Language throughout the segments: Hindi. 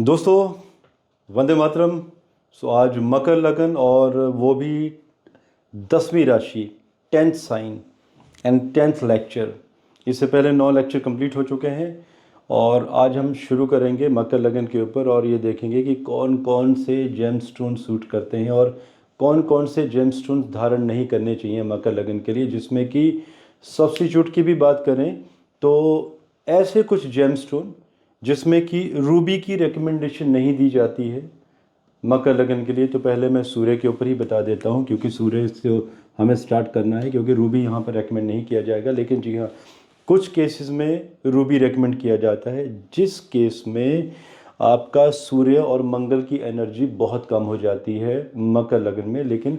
दोस्तों, वंदे मातरम। आज मकर लगन और वो भी 10वीं राशि, 10th sign and 10th lecture. इससे पहले 9 लेक्चर कंप्लीट हो चुके हैं और आज हम शुरू करेंगे मकर लगन के ऊपर और ये देखेंगे कि कौन कौन से जेम स्टोन सूट करते हैं और कौन कौन से जेम स्टोन धारण नहीं करने चाहिए मकर लगन के लिए। जिसमें कि सब्स्टिट्यूट की भी बात करें तो ऐसे कुछ जेम स्टोन जिसमें कि रूबी की रिकमेंडेशन नहीं दी जाती है मकर लगन के लिए। तो पहले मैं सूर्य के ऊपर ही बता देता हूँ, क्योंकि सूर्य से हमें स्टार्ट करना है, क्योंकि रूबी यहाँ पर रेकमेंड नहीं किया जाएगा। लेकिन जी हाँ, कुछ केसेस में रूबी रेकमेंड किया जाता है, जिस केस में आपका सूर्य और मंगल की एनर्जी बहुत कम हो जाती है मकर लगन में। लेकिन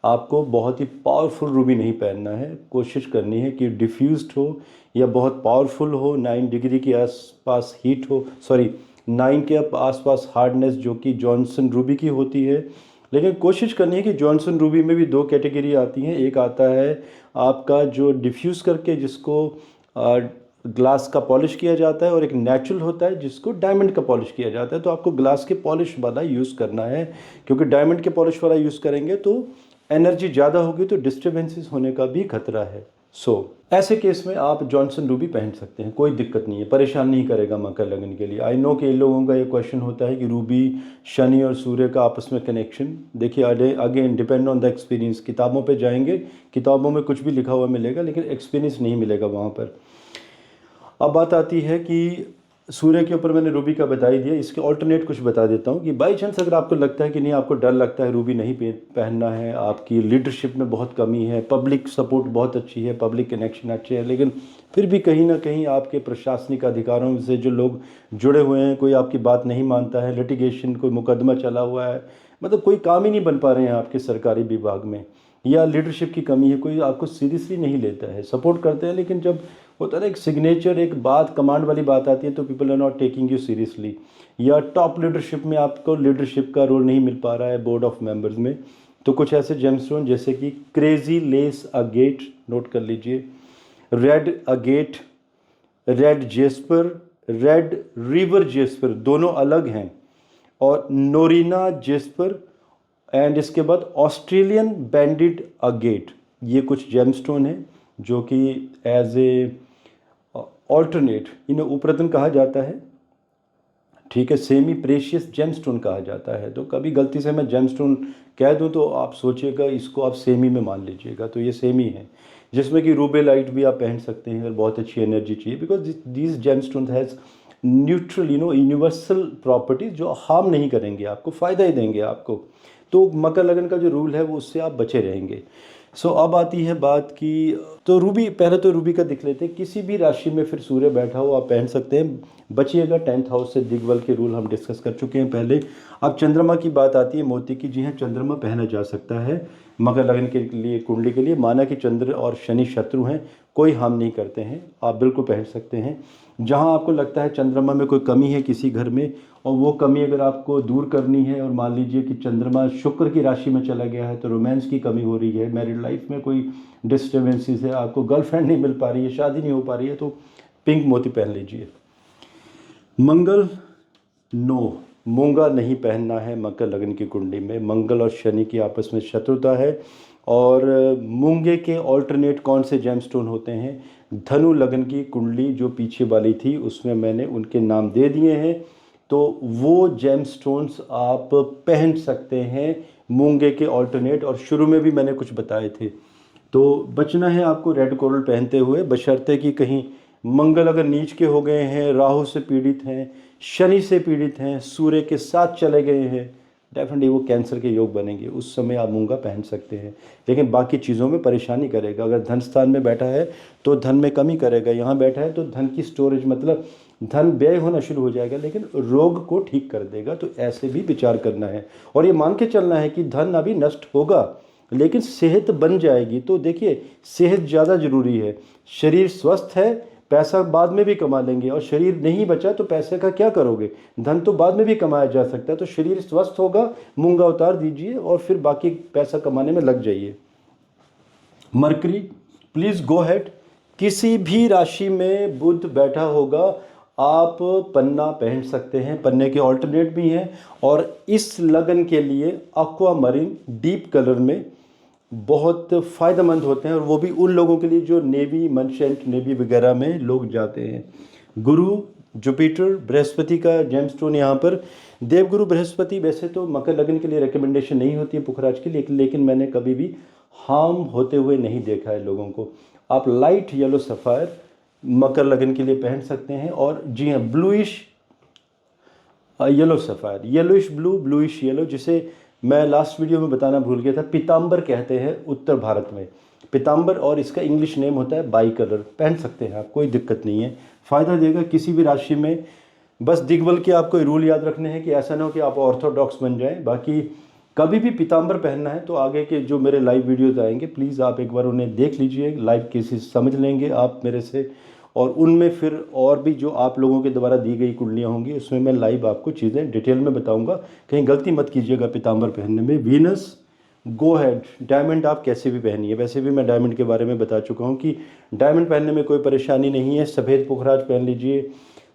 आपको बहुत ही पावरफुल रूबी नहीं पहनना है, कोशिश करनी है कि डिफ्यूज्ड हो या बहुत पावरफुल हो, 9 डिग्री के आसपास हीट हो, 9 के आसपास हार्डनेस, जो कि जॉनसन रूबी की होती है। लेकिन कोशिश करनी है कि जॉनसन रूबी में भी 2 कैटेगरी आती हैं। एक आता है आपका जो डिफ्यूज़ करके जिसको ग्लास का पॉलिश किया जाता है, और एक नेचुरल होता है जिसको डायमंड का पॉलिश किया जाता है। तो आपको ग्लास के पॉलिश वाला यूज़ करना है, क्योंकि डायमंड के पॉलिश वाला यूज़ करेंगे तो एनर्जी ज़्यादा होगी तो डिस्टर्बेंसेस होने का भी खतरा है। ऐसे केस में आप जॉनसन रूबी पहन सकते हैं, कोई दिक्कत नहीं है, परेशान नहीं करेगा मकर लगन के लिए। आई नो कि इन लोगों का ये क्वेश्चन होता है कि रूबी, शनि और सूर्य का आपस में कनेक्शन। देखिए, again depend on the experience. किताबों पे जाएंगे, किताबों में कुछ भी लिखा हुआ मिलेगा, लेकिन एक्सपीरियंस नहीं मिलेगा वहाँ पर। अब बात आती है कि सूर्य के ऊपर मैंने रूबी का बता ही दिया, इसके ऑल्टरनेट कुछ बता देता हूँ कि बाई चांस अगर आपको लगता है कि नहीं, आपको डर लगता है, रूबी नहीं पहनना है, आपकी लीडरशिप में बहुत कमी है, पब्लिक सपोर्ट बहुत अच्छी है, पब्लिक कनेक्शन अच्छे हैं, लेकिन फिर भी कहीं ना कहीं आपके प्रशासनिक अधिकारों से जो लोग जुड़े हुए हैं, कोई आपकी बात नहीं मानता है, लिटिगेशन, कोई मुकदमा चला हुआ है, मतलब कोई काम ही नहीं बन पा रहे हैं आपके सरकारी विभाग में, या लीडरशिप की कमी है, कोई आपको सीरियसली नहीं लेता है, सपोर्ट करते हैं, लेकिन जब होता है ना एक सिग्नेचर, एक बात, कमांड वाली बात आती है तो people are not taking you seriously, या टॉप लीडरशिप में आपको लीडरशिप का रोल नहीं मिल पा रहा है बोर्ड ऑफ मेंबर्स में, तो कुछ ऐसे जेमस्टोन जैसे कि क्रेजी लेस अगेट, नोट कर लीजिए, red agate, red Jasper, red river Jasper, दोनों अलग हैं, और नोरिना जेस्पर, एंड इसके बाद ऑस्ट्रेलियन बैंडेड अगेट। ये कुछ जेमस्टोन है जो कि एज ए ऑल्टरनेट इन्हें उपरतन कहा जाता है, ठीक है, सेमी प्रेशियस जेमस्टोन कहा जाता है। तो कभी गलती से मैं जेमस्टोन कह दूं तो आप सोचिएगा इसको आप सेमी में मान लीजिएगा, तो ये सेमी है, जिसमें कि रूबेलाइट भी आप पहन सकते हैं अगर बहुत अच्छी एनर्जी चाहिए, because these gemstone has neutral universal properties जो हार्म नहीं करेंगे आपको, फ़ायदा ही देंगे आपको। तो मकर लगन का जो रूल है वो उससे आप बचे रहेंगे। अब आती है बात की, तो रूबी, पहले तो रूबी का दिख लेते हैं। किसी भी राशि में फिर सूर्य बैठा हो आप पहन सकते हैं, बचिएगा 10th हाउस से। दिग्बल के रूल हम डिस्कस कर चुके हैं पहले। अब चंद्रमा की बात आती है, मोती की। जी हाँ, चंद्रमा पहना जा सकता है मकर लगन के लिए, कुंडली के लिए। माना कि चंद्र और शनि शत्रु हैं, कोई हार्म नहीं करते हैं, आप बिल्कुल पहन सकते हैं। जहाँ आपको लगता है चंद्रमा में कोई कमी है किसी घर में, और वो कमी अगर आपको दूर करनी है, और मान लीजिए कि चंद्रमा शुक्र की राशि में चला गया है, तो रोमांस की कमी हो रही है, मैरिड लाइफ में कोई डिस्टर्बेंसेस है, आपको गर्लफ्रेंड नहीं मिल पा रही है, शादी नहीं हो पा रही है, तो पिंक मोती पहन लीजिए। मंगल, नो, मूंगा नहीं पहनना है मकर लगन की कुंडली में। मंगल और शनि की आपस में शत्रुता है। और मूंगे के ऑल्टरनेट कौन से जेमस्टोन होते हैं? धनु लगन की कुंडली जो पीछे वाली थी उसमें मैंने उनके नाम दे दिए हैं, तो वो जेमस्टोन्स आप पहन सकते हैं मूंगे के ऑल्टरनेट। और शुरू में भी मैंने कुछ बताए थे। तो बचना है आपको रेड कोरल पहनते हुए, बशर्ते कि कहीं मंगल अगर नीच के हो गए हैं, राहु से पीड़ित हैं, शनि से पीड़ित हैं, सूर्य के साथ चले गए हैं, डेफिनेटली वो कैंसर के योग बनेंगे, उस समय आप मूंगा पहन सकते हैं। लेकिन बाकी चीज़ों में परेशानी करेगा। अगर धन स्थान में बैठा है तो धन में कमी करेगा, यहाँ बैठा है तो धन की स्टोरेज, मतलब धन व्यय होना शुरू हो जाएगा, लेकिन रोग को ठीक कर देगा। तो ऐसे भी विचार करना है, और ये मान के चलना है कि धन अभी नष्ट होगा लेकिन सेहत बन जाएगी। तो देखिए, सेहत ज़्यादा ज़रूरी है। शरीर स्वस्थ है, पैसा बाद में भी कमा लेंगे, और शरीर नहीं बचा तो पैसे का क्या करोगे? धन तो बाद में भी कमाया जा सकता है। तो शरीर स्वस्थ होगा, मूंगा उतार दीजिए और फिर बाकी पैसा कमाने में लग जाइए। Mercury, please go head. किसी भी राशि में बुध बैठा होगा, आप पन्ना पहन सकते हैं, पन्ने के ऑल्टरनेट भी हैं। और इस लगन के लिए aqua मरीन डीप कलर में बहुत फ़ायदेमंद होते हैं, और वो भी उन लोगों के लिए जो नेवी, मर्चेंट नेवी वगैरह में लोग जाते हैं। गुरु जुपिटर बृहस्पति का जेमस्टोन यहाँ पर, देवगुरु बृहस्पति वैसे तो मकर लगन के लिए रिकमेंडेशन नहीं होती है पुखराज की, लेकिन मैंने कभी भी हार्म होते हुए नहीं देखा है लोगों को। आप लाइट येलो सफ़ायर मकर लगन के लिए पहन सकते हैं। और जी हाँ, bluish yellow sapphire, yellowish blue, bluish yellow, जिसे मैं लास्ट वीडियो में बताना भूल गया था, पीताम्बर कहते हैं उत्तर भारत में, पीताम्बर, और इसका इंग्लिश नेम होता है बाई कलर। पहन सकते हैं आप, कोई दिक्कत नहीं है, फ़ायदा देगा किसी भी राशि में। बस दिग्बल के आपको रूल याद रखने हैं कि ऐसा ना हो कि आप ऑर्थोडॉक्स बन जाएं। बाकी कभी भी पीताम्बर पहनना है तो आगे के जो मेरे लाइव वीडियोज़ आएंगे, प्लीज़ आप एक बार उन्हें देख लीजिए, लाइव केसेस समझ लेंगे आप मेरे से, और उनमें फिर और भी जो आप लोगों के द्वारा दी गई कुंडलियाँ होंगी उसमें मैं लाइव आपको चीज़ें डिटेल में बताऊंगा। कहीं गलती मत कीजिएगा पीताम्बर पहनने में। वीनस गो हैड, डायमंड आप कैसे भी पहनिए, वैसे भी मैं डायमंड के बारे में बता चुका हूँ कि डायमंड पहनने में कोई परेशानी नहीं है। सफ़ेद पुखराज पहन लीजिए,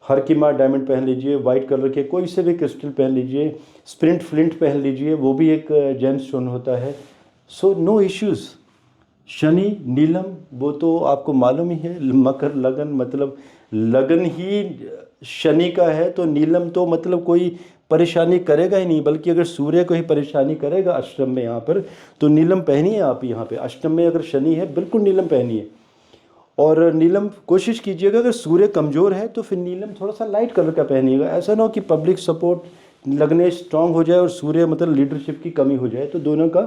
हर की मार डायमंड पहन लीजिए, वाइट कलर के कोई से भी क्रिस्टल पहन लीजिए, स्प्रिंट फ्लिंट पहन लीजिए, वो भी एक जेमस्टोन होता है। So no issues. शनि नीलम वो तो आपको मालूम ही है, मकर लगन मतलब लगन ही शनि का है, तो नीलम तो मतलब कोई परेशानी करेगा ही नहीं, बल्कि अगर सूर्य को ही परेशानी करेगा अष्टम में यहाँ पर, तो नीलम पहनिए आप। यहाँ पे अष्टम में अगर शनि है बिल्कुल नीलम पहनिए। और नीलम कोशिश कीजिएगा, अगर सूर्य कमज़ोर है तो फिर नीलम थोड़ा सा लाइट कलर का पहनिएगा। ऐसा ना हो कि पब्लिक सपोर्ट लगने स्ट्रांग हो जाए और सूर्य मतलब लीडरशिप की कमी हो जाए, तो दोनों का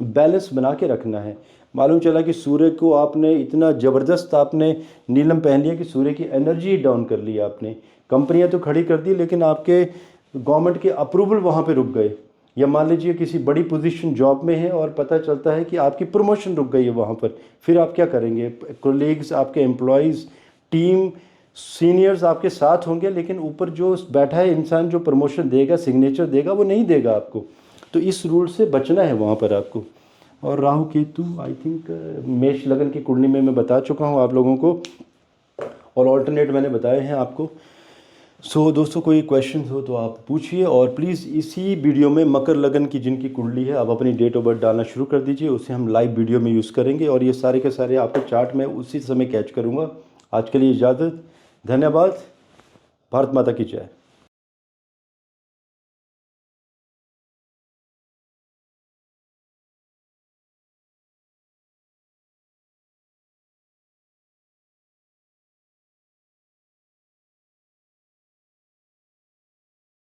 बैलेंस बना के रखना है। मालूम चला कि सूर्य को आपने इतना ज़बरदस्त आपने नीलम पहन लिया कि सूर्य की एनर्जी ही डाउन कर ली आपने। कंपनियां तो खड़ी कर दी, लेकिन आपके गवर्नमेंट के अप्रूवल वहाँ पे रुक गए। या मान लीजिए किसी बड़ी पोजीशन जॉब में है और पता चलता है कि आपकी प्रमोशन रुक गई है वहाँ पर, फिर आप क्या करेंगे? कोलीग्स, आपके एम्प्लॉयज़, टीम, सीनियर्स आपके साथ होंगे, लेकिन ऊपर जो बैठा है इंसान जो प्रमोशन देगा, सिग्नेचर देगा, वो नहीं देगा आपको। तो इस रूल से बचना है वहाँ पर आपको। और राहु केतु आई थिंक मेष लगन की कुंडली में मैं बता चुका हूँ आप लोगों को, और ऑल्टरनेट मैंने बताए हैं आपको। सो दोस्तों, कोई क्वेश्चन हो तो आप पूछिए, और प्लीज़ इसी वीडियो में मकर लगन की जिनकी कुंडली है आप अपनी डेट ऑफ बर्थ डालना शुरू कर दीजिए, उसे हम लाइव वीडियो में यूज़ करेंगे, और ये सारे के सारे आपके चार्ट में उसी समय कैच करूँगा। आज के लिए इजाज़त, धन्यवाद, भारत माता की जय।